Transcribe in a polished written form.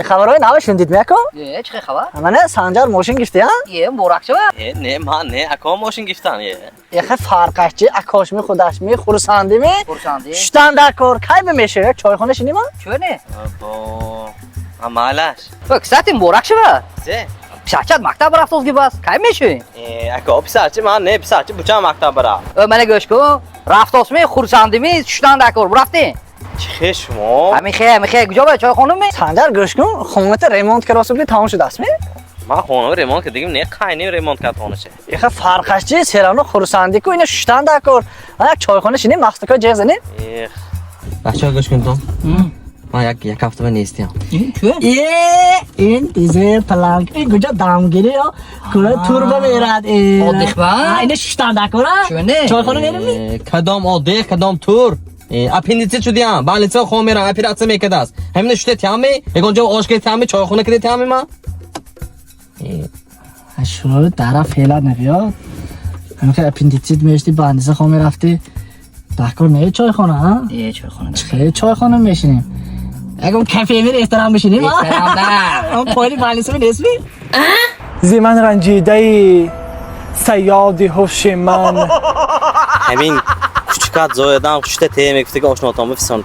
خبرهای نو شنیدید میکو؟ چه خبر؟ من سنجر ماشین گرفتی ها؟ مبارک شه. نه ما نه اکا ماشین گرفتن یه فرقش چی اکاش می خودش می خورسندی می خورسندی شتن دکور کی بمیشه چایخانه شینی ما؟ چونه؟ با امالش کسات مبارک شه. چه پسرچت مکتب رفت از گیباس کی میشه؟ اکا پسرچه من نه پسرچه بچه مکتب برا من گوش کو رفت از می خورسندی می شتن دکور رفتی؟ چه شما همین خیلی کجا به چای خانم می؟ سنجر گوش کن خونت ریمونت کراس بی تمام شده است می؟ ما خونه ریمونت که دیگه نه خاینه ریمونت کرد خونه شه یه فرقش چی سرانو خورسندی کو اینو شتن دکور یک چایخانه شینی مقصد که جز نی؟ بچه‌ها گوش کن تو من یک هفته من نیستم این دیزه پلانک این کجا دامگیری ها کلا تور بمیرد آدیخ با؟ اینه شتن دکور چونه؟ چایخانه نمیمی؟ کدام آدیخ کدام تور اپندیت شدیم بالیسا خو میرم اپراتسیا میکرد است همین شته تامی اگه آشکه تامی چایخونه کردی تامی ما شروع طرف فعلا نبیاد همین که اپندیتیت میشتی باندیسه خو میرفتی دکور نه چایخانه ها؟ چای خانم چه چایخانه میشینیم اگه اون کافه می رستوران بشینیم رستوران نه. اون پایلی باندیسه می نسبی زی من رنجیده سیاد هوش من همین کوچکات زایدم شته تیمی گفته که آشناتام بفرستم